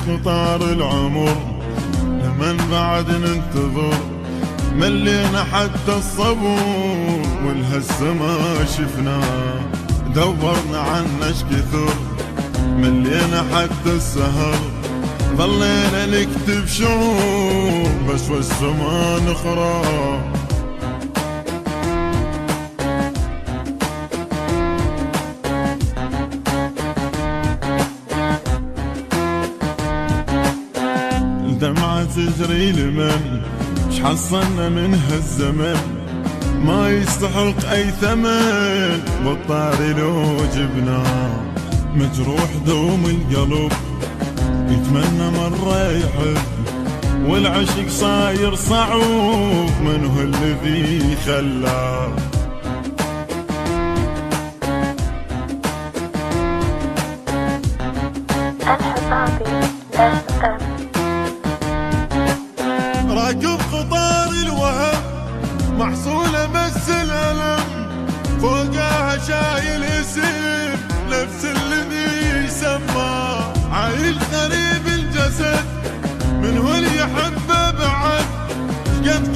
قطار العمر لمن بعد ننتظر، ملينا حتى الصبور والهسه ما شفناه، دورنا عنش كثر ملينا حتى السهر، ظلينا نكتب شعور بس والسما نخرى. الدمعة تجري لمن شحصلنا من هالزمن، ما يستحق اي ثمن بالطاري لو جبناه، مجروح دوم القلب يتمنى مرة يحب، والعشق صاير صعوب من هو الذي خلاه. راكب قطار الوهم محصولة بس الألم، فوقها شايل اسم نفس الذي يسمى، عايل غريب الجسد من هو اللي يحبه بعد قد